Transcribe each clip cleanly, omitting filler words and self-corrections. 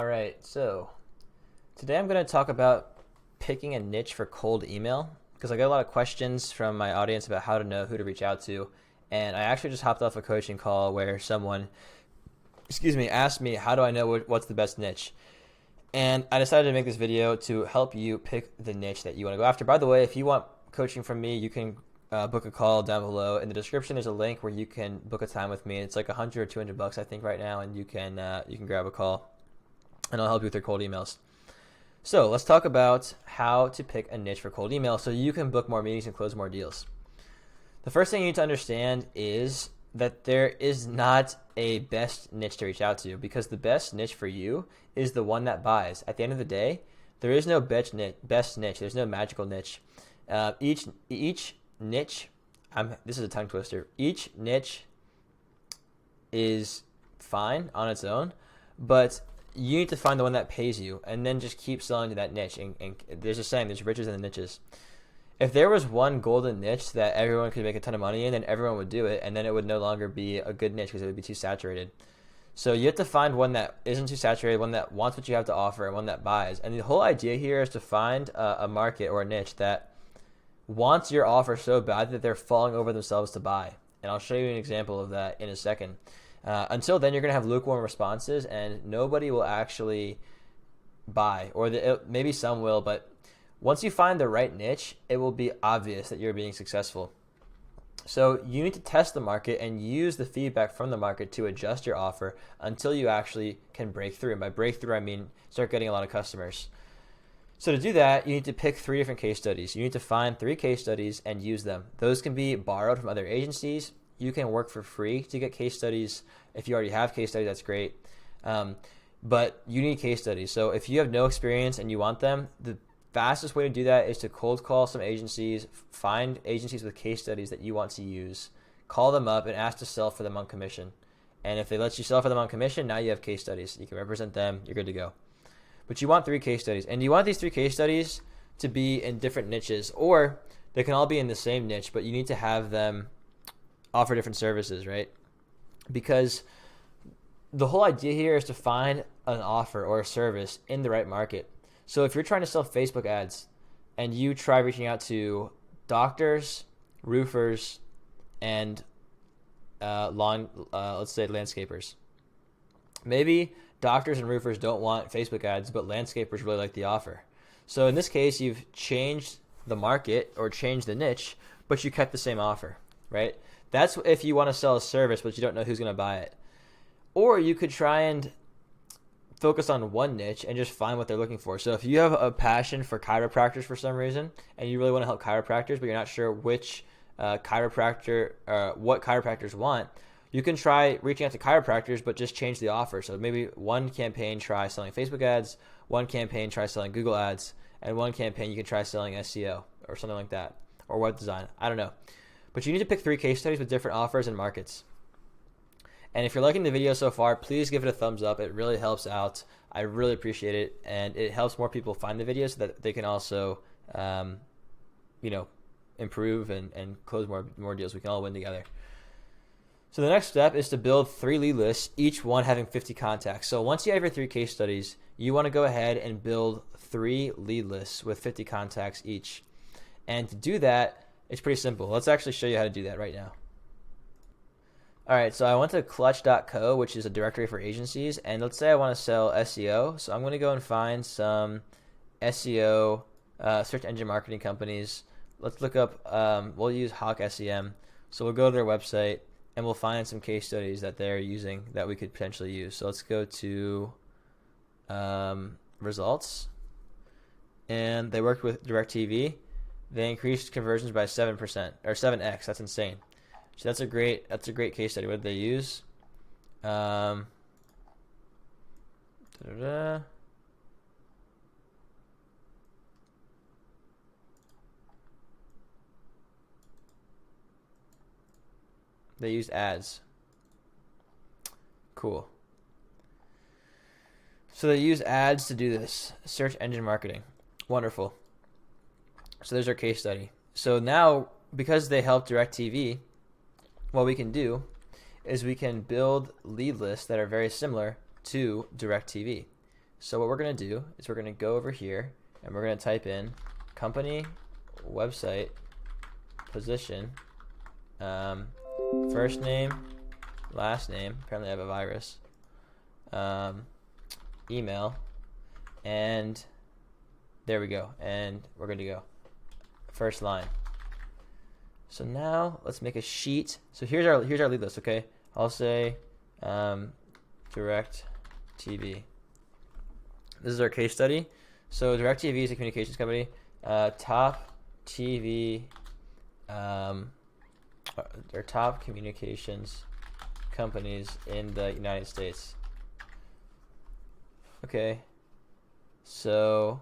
All right, so today I'm going to talk about picking a niche for cold email because I got a lot of questions from my audience about how to know who to reach out to. And I actually just hopped off a coaching call where someone, asked me, how do I know what's the best niche? And I decided to make this video to help you pick the niche that you want to go after. By the way, if you want coaching from me, you can book a call down below. In the description, there's a link where you can book a time with me. It's like 100 or 200 bucks, I think, right now, and you can grab a call, and I'll help you with your cold emails. So let's talk about how to pick a niche for cold email so you can book more meetings and close more deals. The first thing you need to understand is that there is not a best niche to reach out to, because the best niche for you is the one that buys. At the end of the day, there is no best niche. There's no magical niche. Each niche, this is a tongue twister. Each niche is fine on its own, but you need to find the one that pays you and then just keep selling to that niche. And there's a saying, there's riches in the niches. If there was one golden niche that everyone could make a ton of money in, then everyone would do it, and then it would no longer be a good niche because it would be too saturated. So you have to find one that isn't too saturated, one that wants what you have to offer, and one that buys. And the whole idea here is to find a market or a niche that wants your offer so bad that they're falling over themselves to buy. And I'll show you an example of that in a second. Until then, you're going to have lukewarm responses, and nobody will actually buy, or maybe some will, but once you find the right niche, it will be obvious that you're being successful. So you need to test the market and use the feedback from the market to adjust your offer until you actually can break through. And by breakthrough, I mean start getting a lot of customers. So to do that, you need to pick 3 different case studies. You need to find 3 case studies and use them. Those can be borrowed from other agencies. You can work for free to get case studies. If you already have case studies, that's great. But you need case studies. So if you have no experience and you want them, the fastest way to do that is to cold call some agencies, find agencies with case studies that you want to use, call them up and ask to sell for them on commission. And if they let you sell for them on commission, now you have case studies. You can represent them, you're good to go. But you want 3 case studies, and you want these 3 case studies to be in different niches, or they can all be in the same niche, but you need to have them offer different services, right? Because the whole idea here is to find an offer or a service in the right market. So if you're trying to sell Facebook ads and you try reaching out to doctors, roofers, and let's say landscapers, maybe doctors and roofers don't want Facebook ads, but landscapers really like the offer. So in this case, you've changed the market or changed the niche, but you kept the same offer, right? That's if you want to sell a service, but you don't know who's going to buy it. Or you could try and focus on one niche and just find what they're looking for. So if you have a passion for chiropractors for some reason, and you really want to help chiropractors, but you're not sure which what chiropractors want, you can try reaching out to chiropractors, but just change the offer. So maybe one campaign, try selling Facebook ads, one campaign, try selling Google ads, and one campaign you can try selling SEO or something like that, or web design. I don't know. But you need to pick 3 case studies with different offers and markets. And if you're liking the video so far, please give it a thumbs up. It really helps out. I really appreciate it. And it helps more people find the video so that they can also, improve and close more deals. We can all win together. So the next step is to build 3 lead lists, each one having 50 contacts. So once you have your 3 case studies, you want to go ahead and build 3 lead lists with 50 contacts each. And to do that, it's pretty simple. Let's actually show you how to do that right now. All right, so I went to clutch.co, which is a directory for agencies, and let's say I want to sell SEO. So I'm going to go and find some SEO, search engine marketing companies. Let's look up, we'll use Hawk SEM. So we'll go to their website, and we'll find some case studies that they're using that we could potentially use. So let's go to results, and they worked with DirecTV. They increased conversions by 7% or 7x. That's insane. So that's a great case study. What did they use? They used ads. Cool. So they use ads to do this. Search engine marketing. Wonderful. So there's our case study. So now, because they help DirecTV, what we can do is we can build lead lists that are very similar to DirecTV. So what we're going to do is we're going to go over here and we're going to type in company, website, position, first name, last name, apparently I have a virus, email, and there we go, and we're good to go. First line. So now let's make a sheet. So here's our lead list, okay? I'll say Direct TV. This is our case study. So Direct TV is a communications company. Top TV, they're top communications companies in the United States. Okay, so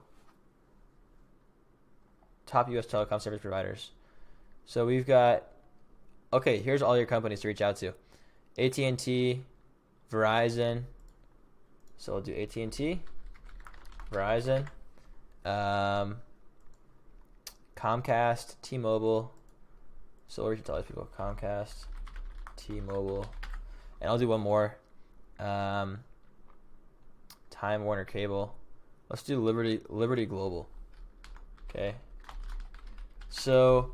top U.S. telecom service providers. So we've got, okay, here's all your companies to reach out to. AT&T, Verizon. So we'll do AT&T, Verizon, Comcast, T-Mobile. So we'll reach out to all these people. Comcast, T-Mobile, and I'll do one more. Time Warner Cable. Let's do Liberty Global. Okay. So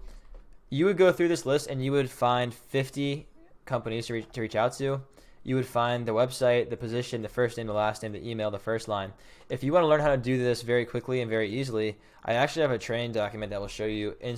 you would go through this list and you would find 50 companies to reach out to. You would find the website, the position, the first name, the last name, the email, the first line. If you want to learn how to do this very quickly and very easily, I actually have a training document that will show you in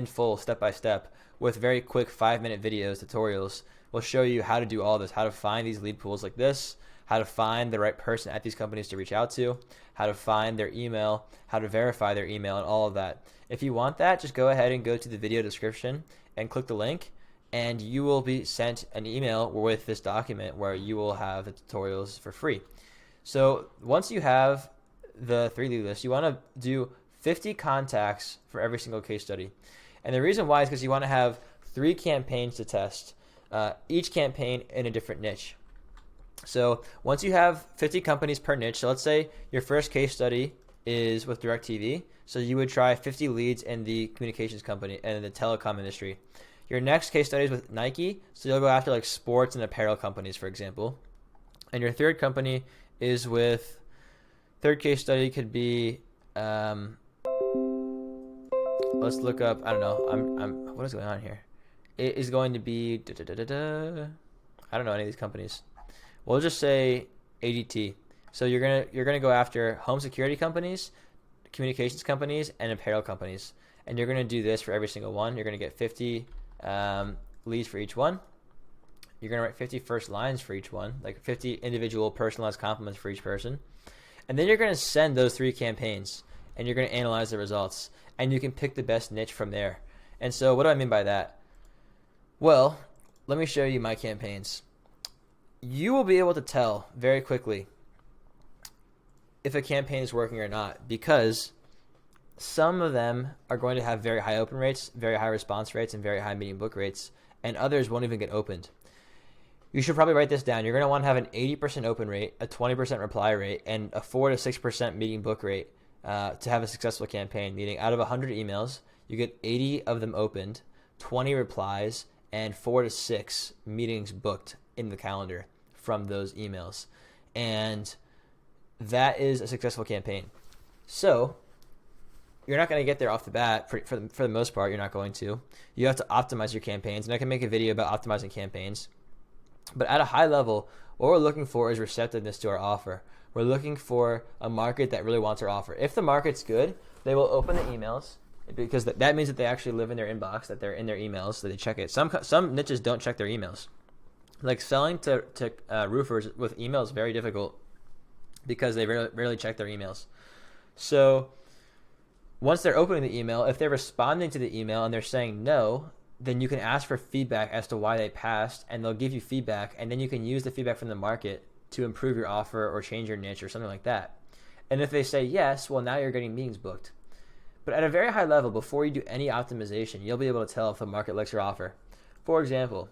full, step by step, with very quick 5-minute videos, tutorials. We'll show you how to do all this, how to find these lead pools like this, how to find the right person at these companies to reach out to, how to find their email, how to verify their email, and all of that. If you want that, just go ahead and go to the video description and click the link, and you will be sent an email with this document where you will have the tutorials for free. So once you have the 3 lead list, you want to do 50 contacts for every single case study. And the reason why is because you want to have 3 campaigns to test, each campaign in a different niche. So once you have 50 companies per niche, so let's say your first case study is with DirecTV, so you would try 50 leads in the communications company and in the telecom industry. Your next case study is with Nike, so you'll go after like sports and apparel companies, for example. And your third company is with, third case study could be, let's look up, I don't know, what is going on here? It is going to be, I don't know any of these companies. We'll just say ADT. So you're gonna go after home security companies, communications companies, and apparel companies. And you're gonna do this for every single one. You're gonna get 50 leads for each one. You're gonna write 50 first lines for each one, like 50 individual personalized compliments for each person. And then you're gonna send those 3 campaigns, and you're gonna analyze the results, and you can pick the best niche from there. And so what do I mean by that? Well, let me show you my campaigns. You will be able to tell very quickly if a campaign is working or not, because some of them are going to have very high open rates, very high response rates, and very high meeting book rates, and others won't even get opened. You should probably write this down. You're going to want to have an 80% open rate, a 20% reply rate, and a 4 to 6% meeting book rate to have a successful campaign. Meaning out of 100 emails, you get 80 of them opened, 20 replies, and 4 to 6 meetings booked in the calendar from those emails. And that is a successful campaign. So you're not going to get there off the bat. For the most part, you're not going to. You have to optimize your campaigns, and I can make a video about optimizing campaigns. But at a high level, what we're looking for is receptiveness to our offer. We're looking for a market that really wants our offer. If the market's good, they will open the emails, because that means that they actually live in their inbox, that they're in their emails, so they check it. Some niches don't check their emails. Like selling to roofers with emails is very difficult because they rarely check their emails. So once they're opening the email, if they're responding to the email and they're saying no, then you can ask for feedback as to why they passed, and they'll give you feedback, and then you can use the feedback from the market to improve your offer or change your niche or something like that. And if they say yes, well, now you're getting meetings booked. But at a very high level, before you do any optimization, you'll be able to tell if the market likes your offer. For example,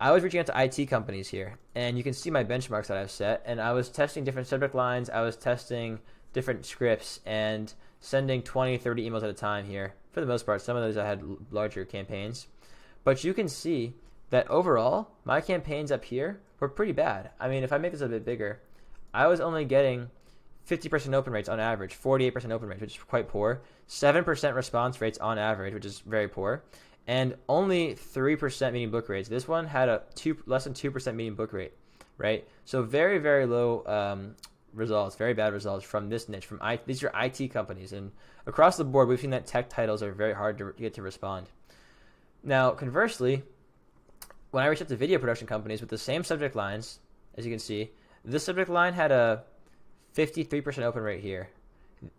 I was reaching out to IT companies here, and you can see my benchmarks that I've set, and I was testing different subject lines, I was testing different scripts, and sending 20, 30 emails at a time here. For the most part, some of those I had larger campaigns. But you can see that overall, my campaigns up here were pretty bad. I mean, if I make this a bit bigger, I was only getting 50% open rates on average, 48% open rates, which is quite poor, 7% response rates on average, which is very poor, and only 3% median book rates. This one had a less than 2% median book rate, right? So very, very low results, very bad results from this niche. These are IT companies, and across the board, we've seen that tech titles are very hard to get to respond. Now, conversely, when I reached out to video production companies with the same subject lines, as you can see, this subject line had a 53% open rate here,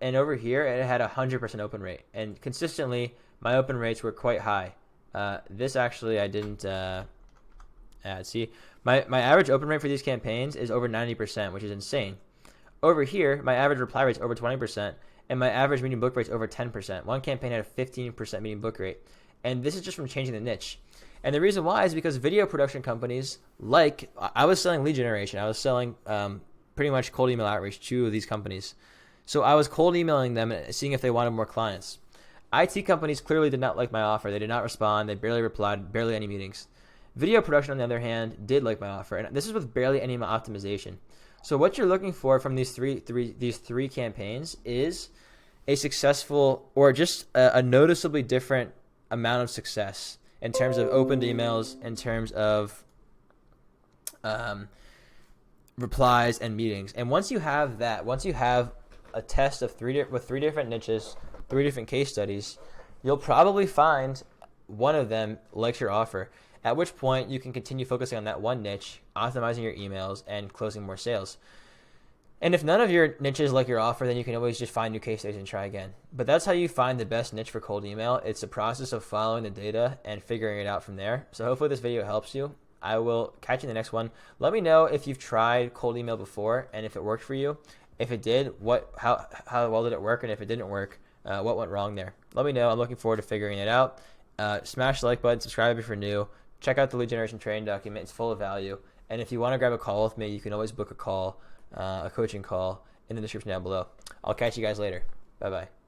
and over here it had a 100% open rate, and consistently my open rates were quite high. This actually I didn't add. See, my average open rate for these campaigns is over 90%, which is insane. Over here, my average reply rate is over 20%, and my average median book rate is over 10%. One campaign had a 15% median book rate, and this is just from changing the niche. And the reason why is because video production companies, I was selling lead generation. I was selling pretty much cold email outreach to these companies. So I was cold emailing them and seeing if they wanted more clients. IT companies clearly did not like my offer. They did not respond. They barely replied, barely any meetings. Video production, on the other hand, did like my offer. And this is with barely any optimization. So what you're looking for from these three campaigns is a successful or just a noticeably different amount of success in terms of opened emails, in terms of replies and meetings. And once you have that, once you have a test of three different niches, 3 different case studies, you'll probably find one of them likes your offer, at which point you can continue focusing on that one niche, optimizing your emails, and closing more sales. And if none of your niches like your offer, then you can always just find new case studies and try again. But that's how you find the best niche for cold email. It's a process of following the data and figuring it out from there. So hopefully this video helps you. I will catch you in the next one. Let me know if you've tried cold email before and if it worked for you. If it did, how well did it work? And if it didn't work, what went wrong there? Let me know. I'm looking forward to figuring it out. Smash the like button, subscribe if you're new. Check out the lead generation training document. It's full of value. And if you want to grab a call with me, you can always book a call, a coaching call in the description down below. I'll catch you guys later. Bye-bye.